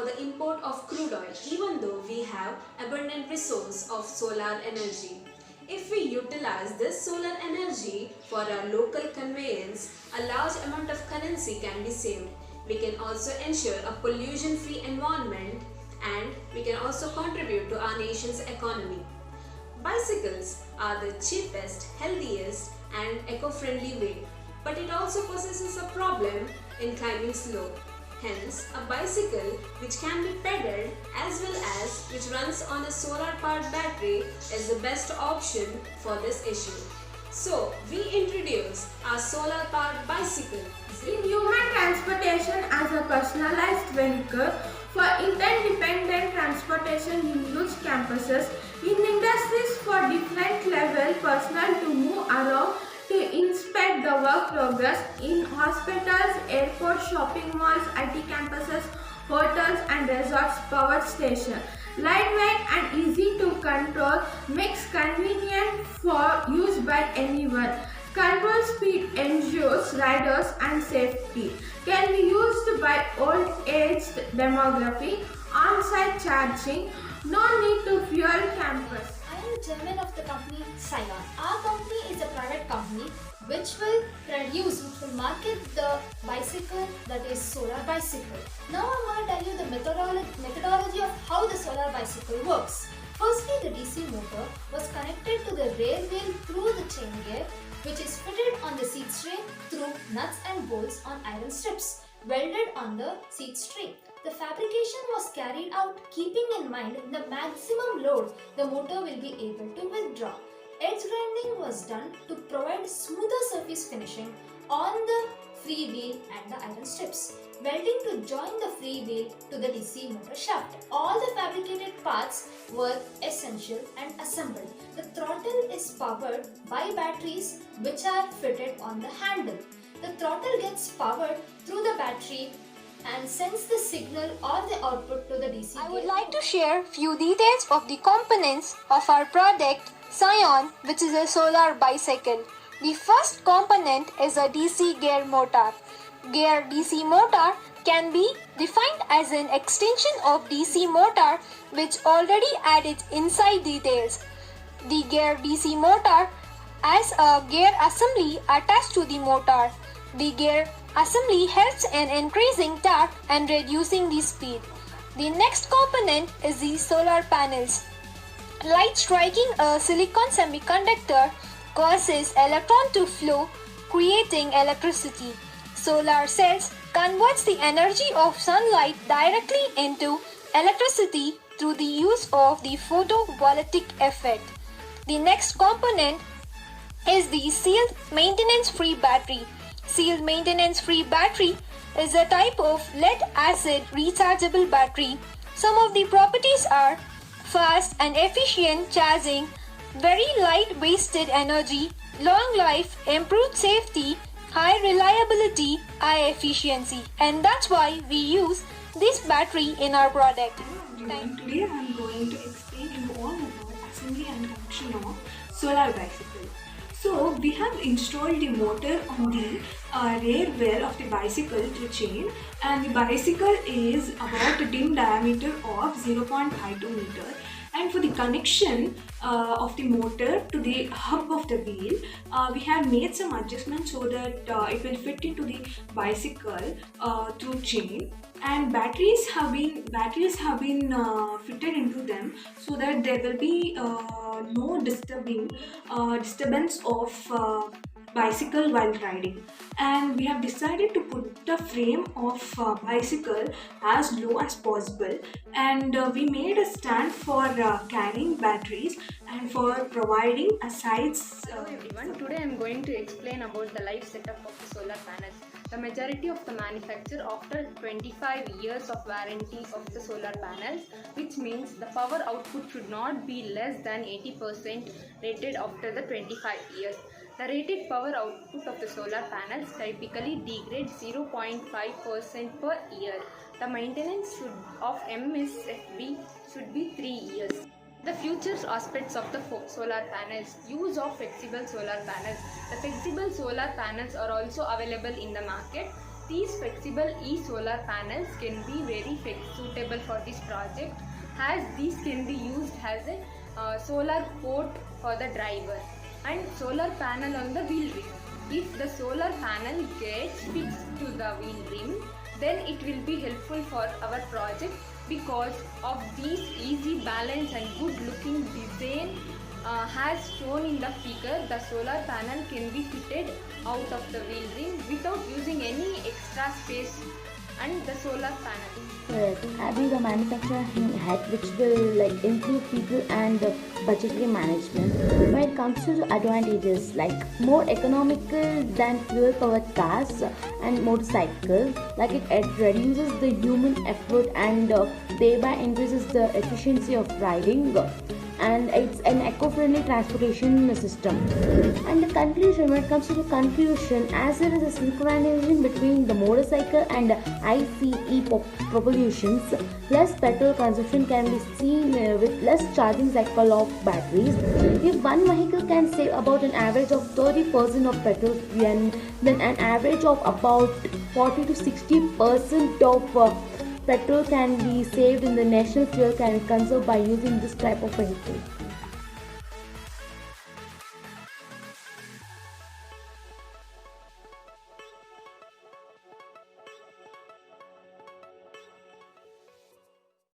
the import of crude oil, even though we have abundant resource of solar energy. If we utilize this solar energy for our local conveyance, a large amount of currency can be saved. We can also ensure a pollution-free environment, and we can also contribute to our nation's economy. Bicycles are the cheapest, healthiest and eco-friendly way, but it also possesses a problem in climbing slope. Hence, a bicycle which can be pedaled as well as which runs on a solar powered battery is the best option for this issue. So, we introduce our solar powered bicycle. In human transportation as a personalized vehicle for interdependent transportation in huge campuses, in industries for different level personnel to move around to inspect the work progress, in hospitals, airports, shopping malls, IT campuses, hotels and resorts, power station. Lightweight and easy to control makes convenient for use by anyone. Control speed ensures riders and safety. Can be used by old-aged demography, on-site charging, no need to fuel campus. I am chairman of the company Scion. Our company is a private company which will market the bicycle, that is solar bicycle. Now I want to tell you the methodology of how the solar bicycle works. Firstly, the DC motor was connected to the rear wheel through the chain gear, which is fitted on the seat string through nuts and bolts on iron strips welded on the seat string. The fabrication was carried out keeping in mind the maximum load the motor will be able to withdraw. Edge grinding was done to provide smoother surface finishing on the free wheel and the iron strips. Welding to join the free wheel to the DC motor shaft. All the fabricated parts were essential and assembled. The throttle is powered by batteries which are fitted on the handle. The throttle gets powered through the battery and sends the signal or the output to the DC. I would like to share few details of the components of our product Scion, which is a solar bicycle. The first component is a DC gear motor. Gear DC motor can be defined as an extension of DC motor which already added inside details. The gear DC motor has a gear assembly attached to the motor. The gear assembly helps in increasing torque and reducing the speed. The next component is the solar panels. Light striking a silicon semiconductor causes electron to flow, creating electricity. Solar cells converts the energy of sunlight directly into electricity through the use of the photovoltaic effect. The next component is the sealed maintenance-free battery. Sealed maintenance-free battery is a type of lead-acid rechargeable battery. Some of the properties are fast and efficient charging, very light wasted energy, long life, improved safety, high reliability, high efficiency, and that's why we use this battery in our product. Today I am going to explain you all about assembly and function of solar bicycle. So we have installed the motor on the rear wheel of the bicycle to chain, and the bicycle is about a dim diameter of 0.52 meter. And for the connection of the motor to the hub of the wheel, we have made some adjustments so that it will fit into the bicycle through chain. And batteries have been fitted into them so that there will be no disturbance of bicycle while riding. And we have decided to put the frame of bicycle as low as possible, and we made a stand for carrying batteries and for providing a sides. Hello everyone, today I am going to explain about the life setup of the solar panels. The majority of the manufacture after 25 years of warranty of the solar panels, which means the power output should not be less than 80% rated after the 25 years. The rated power output of the solar panels typically degrades 0.5% per year. The maintenance of MSFB should be 3 years. The future aspects of the solar panels. Use of flexible solar panels. The flexible solar panels are also available in the market. these flexible e-solar panels can be very suitable for this project, as these can be used as a solar port for the driver and solar panel on the wheel rim. If the solar panel gets fixed to the wheel rim, then it will be helpful for our project because of these easy balance and good looking design. As shown in the figure, the solar panel can be fitted out of the wheel rim without using any extra space and the solar panel. Correct. Having a manufacturer head which will include people and budgetary management. When it comes to the advantages, more economical than fuel powered cars and motorcycles, it reduces the human effort and thereby increases the efficiency of riding, and it's an eco-friendly transportation system. And the conclusion, when it comes to the conclusion, as there is a synchronization between the motorcycle and ICE propulsions, less petrol consumption can be seen with less charging cycle of batteries. If one vehicle can save about an average of 30% of petrol, then an average of about 40 to 60% of petrol can be saved in the national fuel can be conserved by using this type of vehicle.